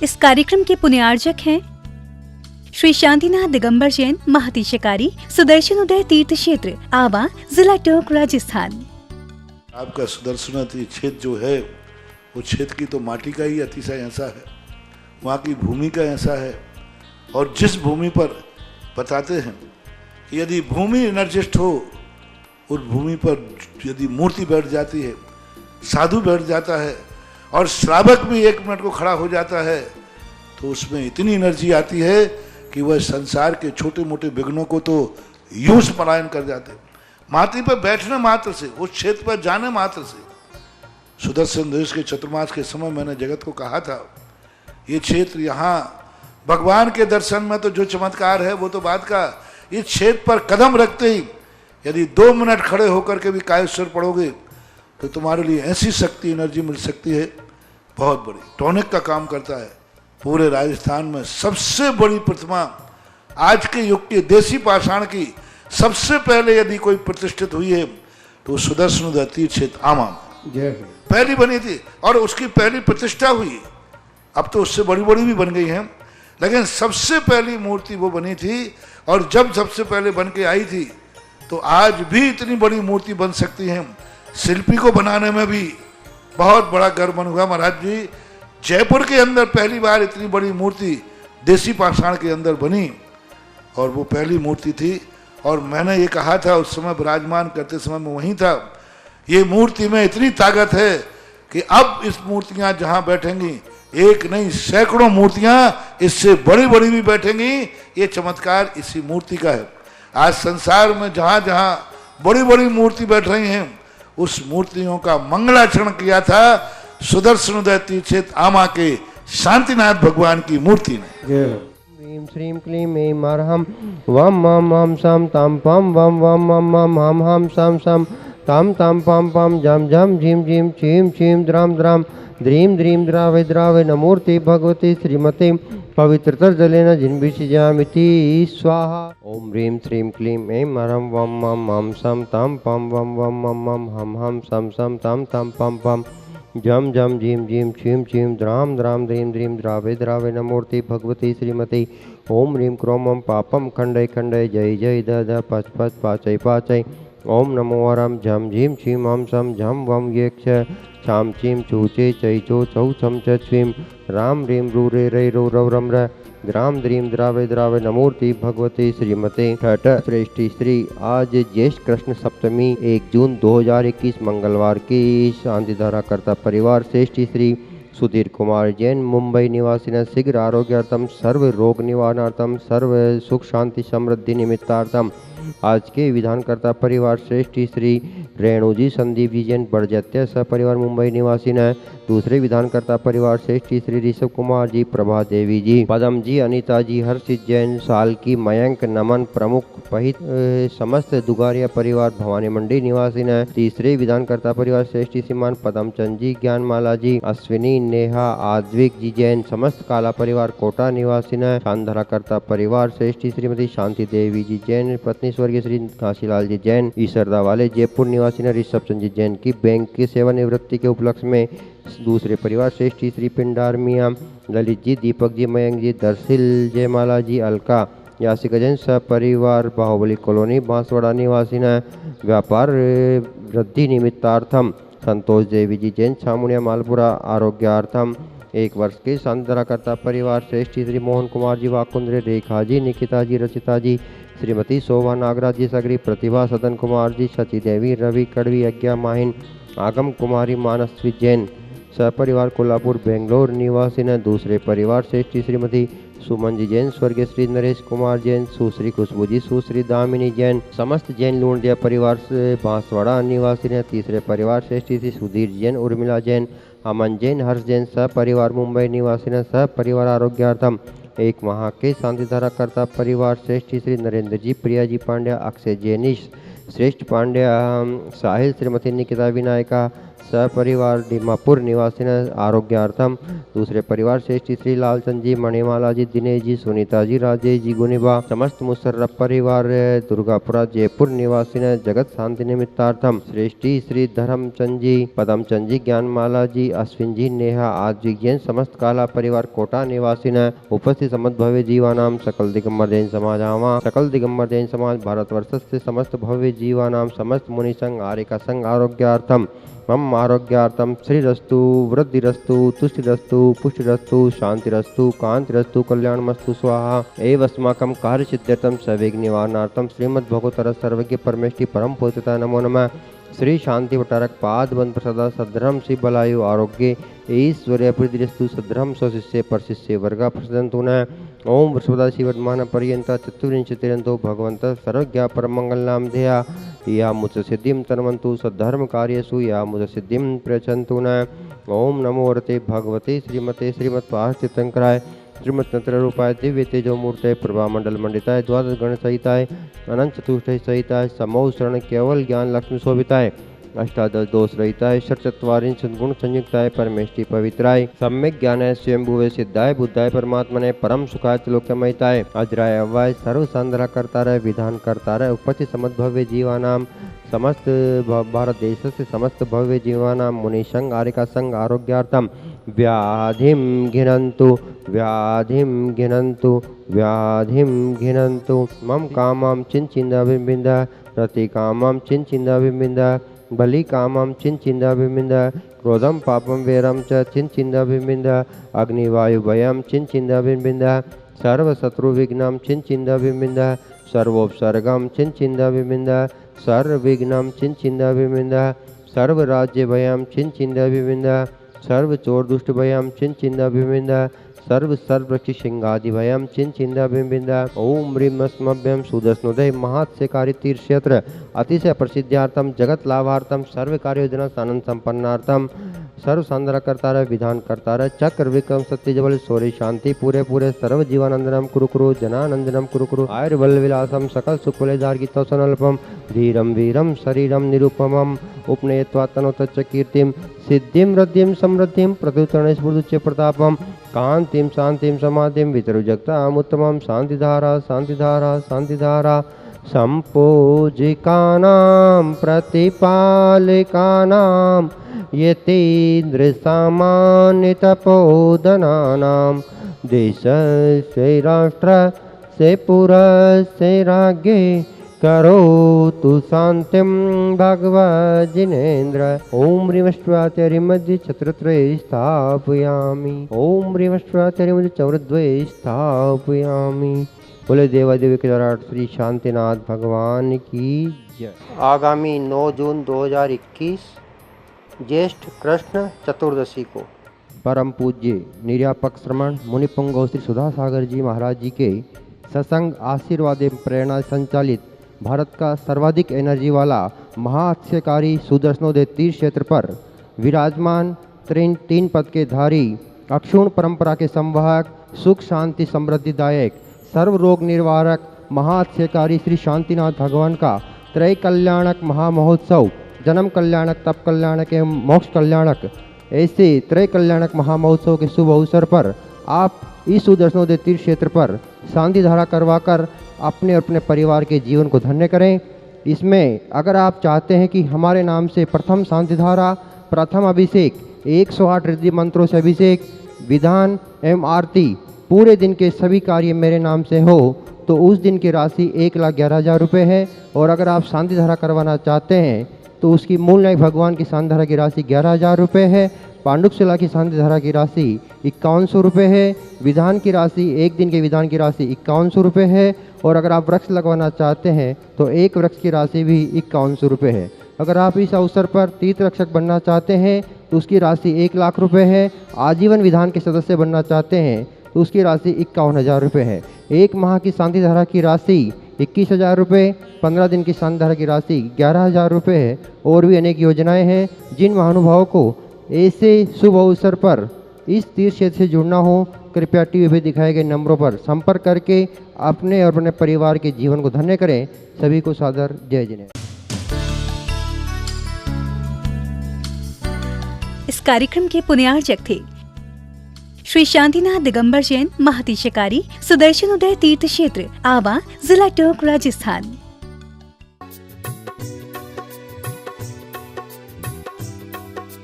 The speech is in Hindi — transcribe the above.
इस कार्यक्रम के पुण्यार्जक हैं श्री शांतिनाथ दिगंबर जैन, महती शिकारी, सुदर्शन उदय तीर्थ क्षेत्र, आवा, जिला टोंक, राजस्थान। आपका सुदर्शन क्षेत्र जो है वो क्षेत्र की तो माटी का ही अतिशय ऐसा है, वहाँ की भूमि का ऐसा है। और जिस भूमि पर बताते हैं कि यदि भूमि एनर्जिस्ट हो, उस भूमि पर यदि मूर्ति बैठ जाती है, साधु बैठ जाता है और श्रावक भी 1 मिनट को खड़ा हो जाता है, तो उसमें इतनी एनर्जी आती है कि वह संसार के छोटे मोटे विघ्नों को तो यूं पलायन कर जाते हैं। माटी पर बैठने मात्र से, उस क्षेत्र पर जाने मात्र से। सुदर्शन देश के चतुर्मास के समय मैंने जगत को कहा था, ये क्षेत्र यहाँ भगवान के दर्शन में तो जो चमत्कार है वो तो बात का, इस क्षेत्र पर कदम रखते ही यदि 2 मिनट खड़े होकर के भी कायेश्वर पढ़ोगे तो तुम्हारे लिए ऐसी शक्ति एनर्जी मिल सकती है बहुत बड़ी। टॉनिक का काम करता है। पूरे राजस्थान में सबसे बड़ी प्रतिमा आज के युग के देसी पाषाण की सबसे पहले यदि कोई प्रतिष्ठित हुई है तो सुदर्शन तीर्थ क्षेत्र आमा पहली बनी थी और उसकी पहली प्रतिष्ठा हुई। अब तो उससे बड़ी बड़ी भी बन गई हैं, लेकिन सबसे पहली मूर्ति वो बनी थी। और जब सबसे पहले बन के आई थी तो आज भी इतनी बड़ी मूर्ति बन सकती है। शिल्पी को बनाने में भी बहुत बड़ा गर्व हुआ महाराज जी। जयपुर के अंदर पहली बार इतनी बड़ी मूर्ति देसी पाषाण के अंदर बनी और वो पहली मूर्ति थी। और मैंने ये कहा था उस समय विराजमान करते समय मैं वहीं था, ये मूर्ति में इतनी ताकत है कि अब इस मूर्तियां जहां बैठेंगी, एक नहीं सैकड़ों मूर्तियां इससे बड़ी बड़ी भी बैठेंगी। ये चमत्कार इसी मूर्ति का है। आज संसार में जहां जहां बड़ी बड़ी मूर्ति बैठ रही हैं, उस मूर्तियों का मंगलाचरण किया था सुदर्शन तीर्थ क्षेत्र आमा के शांतिनाथ भगवान की मूर्ति ने। ह्रीं श्रीं क्लीं ऐं अर्हं वम मम हम सम तम पम वम वम मम मम हम हम सम सम तम तम पम पम जम जम झीम झीम छीम छीम द्राम द्राम द्रीम द्रीम द्रावे द्रावे नमूर्ति भगवती श्रीमती पवित्रतर जलेन जिन्विषयामिति स्वाहा। ओम ह्रीं श्रीं क्लीं ऐं अर्हं वम मम हम सम तम पम वम वम मम मम हम हम सम सम तम तम पम पम जम जम झीम झीम छीम छीम द्राम द्राम द्रीम द्रीम द्रावे द्रावे नमूर्ति भगवती श्रीमती ओम ह्रीं क्रोमम पापम खंडय खंडय जय जय द द पच पच पाचय पाचय ओम नमो वरम झम झीम छीम हम सम झम वम ये क्ष छाम चीम चूचे चै चो चौ छम च छीम राम ह्रीं रू रे रे रो रव रम र ग्राम द्रीम द्रावे द्रावे नमूर्ति भगवती श्रीमती छठ श्रेष्ठी श्री। आज ज्येष्ठ कृष्ण सप्तमी 1 जून 2021 मंगलवार की शांतिधारा कर्ता परिवार श्रेष्ठी श्री सुधीर कुमार जैन मुंबई निवासिन शीघ्र आरोग्यार्थम सर्व रोग निवारणार्थम सर्व सुख शांति समृद्धि निमित्तार्थम आज के विधानकर्ता परिवार श्रेष्ठी श्री रेणुजी संदीप जी जैन बड़जत्य सपरिवार मुंबई निवासी है। दूसरे विधानकर्ता परिवार श्रेष्ठी श्री ऋषभ कुमार जी, प्रभा देवी जी, पदम जी, अनीता जी, हर्षित जैन, सालकी, मयंक, नमन प्रमुख पहित समस्त दुगारिया परिवार भवानी मंडी निवासी है। तीसरे विधानकर्ता परिवार श्रेष्ठी श्रीमान पदमचंद जी, ज्ञानमाला जी, अश्विनी, नेहा, आद्विक जी जैन, समस्त काला परिवार कोटा निवासी है। शानधाराकर्ता परिवार श्रेष्ठी श्रीमती शांति देवी जी जैन, पत्नी स्वर्गीय श्री काशीलाल जी जैन, ईसरदा वाले जयपुर निवासी ने ऋषभ चंद जी जैन की बैंक की सेवानिवृत्ति के उपलक्ष्य में। दूसरे परिवार श्रेष्ठी श्री पिंडार मियाँ, ललित जी, दीपक जी, मयंक जी, दर्शिल, जयमाला जी, अलका, यासिक जैन सपरिवार बाहुबली कॉलोनी बांसवाड़ा निवासी ने। व्यापार वृद्धि निमित्तार्थम संतोष देवी जी जैन, छामुनिया मालपुरा आरोग्यार्थम 1 वर्ष के शांतिधाराकर्ता परिवार श्रेष्ठी श्री मोहन कुमार जी, वाकुंद्रे, रेखा जी, निकिता जी, रचिता जी, श्रीमती शोभा नागराज जी सगरी, प्रतिभा सदन कुमार जी, सची देवी, रवि कड़वी, अज्ञा माहिन, आगम कुमारी, मानसवी जैन सपरिवार कोल्हापुर बेंगलोर निवासी ने। दूसरे परिवार श्रेष्ठी श्रीमती सुमन जी जैन, स्वर्गीय श्री नरेश कुमार जैन, सुश्री खुशबू जी, सुश्री दामिनी जैन, समस्त जैन लूणदिया परिवार से बांसवाड़ा निवासी ने। तीसरे परिवार श्रेष्ठी श्री सुधीर जैन, उर्मिला जैन, अमन जैन, हर्ष जैन सपरिवार मुंबई निवासी ने। सपरिवार आरोग्यार्थम 1 माह के शांतिधाराकर्ता परिवार श्रेष्ठी श्री नरेंद्र जी, प्रिया जी पांड्या, अक्षय जैनिश, श्रेष्ठ पांड्या, साहिल, श्रीमती निकिता विनायका, सपरिवार दीमापुर निवासिन आरोग्यार्थम। दूसरे परिवार श्रेष्ठी श्री लालचंद जी, मणिमाला जी, दिनेश जी, सुनीता जी, राजेश जी, गुनिबा। समस्त मुशर्रफ परिवार दुर्गापुरा जयपुर निवासिन जगत शांति निमित्तार्थम। श्रेष्ठी श्री धर्मचंद जी, पदमचंद जी, ज्ञानमाला जी, अश्विन जी, नेहा आदि जैन। समस्त काला परिवार कोटा निवासिन उपस्थित समस्त भव्य जीवानाम सकल दिगंबर जैन समाज आवा। सकल दिगंबर जैन समाज भारतवर्ष से समस्त भव्य जीवानाम समस्त मुनि संघ आर्यका संघ आरोग्यार्थम मम आरोग्यार्थम श्रीरस्तु वृद्धिरस्तु तुष्टिरस्तु पुष्टिरस्तु शांतिरस्तु कांतिरस्तु कल्याणमस्तु स्वाहा। एव अस्माकं कार्यसिद्ध्यर्थं सवेग निवारणार्थं श्रीमद् भगवतर सर्वज्ञ परमेष्टि परम पूजिताय नमो नमः। श्री शांति वटारक पाद बंद प्रसाद सद्रम श्री बलायु आरोग्य ऐश्वर्य प्रदृष्टु सद्रम स्वशिष्य परशिष्य वर्गा प्रसदंतु न। ओम वृषभदा शिवर्धमान पर्यंत चतुर्विंशतिरंतो भगवंत सर्वज्ञ परमंगल नाम ध्येया या मुझ सिद्धिम तन्वन्तु सद्धर्म कार्यसु या मुझ सिद्धिम प्रयच्छन्तु न। ओम नमो वरते भगवते श्रीमते श्रीमत्पार्थितंकराय श्रीमत् तंत्र रूपाय दिव्य तेजो मूर्ते प्रभा मंडल मंडिताय द्वादश गण सहिताय अनंत चतुष्टय सहिताय समो शरण केवल ज्ञान लक्ष्मी शोभिताय अष्टादश दोष रहिताय षट्चत्वारिंश गुण संयुक्ताय परमेष्टि पवित्राय सम्यक ज्ञानाय स्वयंभुवे सिद्धाय बुद्धाय परमात्मने परम सुखाय त्रिलोक्यमयिताय अजराय अव्वाय सर्व संधरा करतारय विधान करतारय उपस्थित समस्त भव्य जीवानाम समस्त भारत देश से समस्त भव्य जीवानाम मुनि संघ आर्यका संघ आरोग्यार्थम व्याधिम घिनन्तु व्याधिम घिनन्तु व्याधिम घिनन्तु मम कामं चिन्चिन्दाभिबिन्द रति कामं चिन्चिन्दाभिबिन्द बलि कामं चिन्चिन्दाभिबिन्द क्रोधं पापं वेरं च चिन्चिन्दाभिबिन्द अग्निवायुभयं चिन्चिन्दाभिबिन्द सर्वशत्रुविघ्नं चिन्चिन्दाभिबिन्द सर्वोपसर्गं चिन्चिन्दाभिबिन्द सर्वविघ्नं चिन्चिन्दाभिबिन्द सर्वराज्यभयं चिन्चिन्दाभिबिन्द सर्वचोरदुष्टभयं चिन्चिन्दाभिबिन्द सर्वसर्वक्षिसिंहादिभयं चिन्चिन्दाभिबिन्द। ओम ह्रीं अस्मभ्यं सुदर्शनोदय महात्स्यकारी तीर्थ क्षेत्र अतिशय प्रसिद्धार्थम जगत लाभार्थम सर्व कार्य योजना सानंद संपन्नार्थम सर्व संदर करतार विधान करतार चक्र विक्रम सत्य जबल सौर्य शांति पूरे पूरे सर्व जीवानंदनम कुरु जनानंदनम कुरु आयुर्बल विलासम सकल सुकुलेदार गीतोसनल्पम धीरम वीरम शरीरम निरुपमम उपनयत्वा तनोतच्च कीर्तिम सिद्धिम रद्धिम समृद्धिम प्रत्युत्तरण स्फूर्तुच्च प्रतापम कांतिम शांतिम समाधिम वितरुजगताम उत्तमम शांतिधारा शांतिधारा शांतिधारा संपूजिकानां प्रतिपालिकानां यतीन्द्र सामान्य तपोधनानां देश से राष्ट्र से पुर से राज्ञे करोतु शांतिं भगवज्जिनेन्द्र। ओम ह्रीमश्वात्यरिमध्ये छत्रत्रये स्थापयामि ओम ह्रीमश्वात्यरिमध्ये चौरद्वये स्थापयामि। बोले देवादेवी के दराट श्री शांतिनाथ भगवान की जय। आगामी 9 जून 2021 ज्येष्ठ कृष्ण चतुर्दशी को परम पूज्य निर्यापक श्रमण मुनिपुंगव श्री सुधा सागर जी महाराज जी के सत्संग आशीर्वाद एवं प्रेरणा संचालित भारत का सर्वाधिक एनर्जी वाला महाअक्षयकारी सुदर्शनोदय तीर्थ क्षेत्र पर विराजमान 3 पद के धारी अक्षुण परंपरा के संवाहक सुख शांति समृद्धिदायक सर्व रोग निवारक महाअक्षयकारी श्री शांतिनाथ भगवान का त्रय कल्याणक महामहोत्सव जन्म कल्याणक तप कल्याणक एवं मोक्ष कल्याणक ऐसे त्रय कल्याणक महामहोत्सव के शुभ अवसर पर आप इस सुदर्शनोदय तीर्थ क्षेत्र पर शांति धारा करवाकर अपने और अपने परिवार के जीवन को धन्य करें। इसमें अगर आप चाहते हैं कि हमारे नाम से प्रथम शांति धारा प्रथम अभिषेक 108 रिद्धि मंत्रों से अभिषेक विधान एवं आरती पूरे दिन के सभी कार्य मेरे नाम से हो तो उस दिन की राशि 1,11,000 रुपये है। और अगर आप शांति धारा करवाना चाहते हैं तो उसकी मूल नायक भगवान की शांति धारा की राशि 11,000 रुपये है। पांडुकशिला की शांति धारा की राशि 5100 रुपये है। विधान की राशि एक दिन के विधान की राशि 5100 रुपये है। और अगर आप वृक्ष लगवाना चाहते हैं तो एक वृक्ष की राशि भी 5100 रुपये है। अगर आप इस अवसर पर तीर्थ रक्षक बनना चाहते हैं तो उसकी राशि 1 लाख रुपये है। आजीवन विधान के सदस्य बनना चाहते हैं तो उसकी राशि 51,000 रुपये है। 1 माह की शांति धारा की राशि 21,000 रुपये, 15 दिन की शांति धारा की राशि 11,000 रुपये है। और भी अनेक योजनाएं हैं। जिन महानुभावों को ऐसे शुभ अवसर पर इस तीर्थ क्षेत्र से जुड़ना हो कृपया टीवी पे दिखाए गए नंबरों पर संपर्क करके अपने और अपने परिवार के जीवन को धन्य करें। सभी को सादर जय जिनेन्द्र। इस कार्यक्रम के पुण्यार्चक थे श्री शांतिनाथ दिगंबर जैन, महती शिकारी, सुदर्शन उदय तीर्थ क्षेत्र, आवा, जिला टोंक, राजस्थान।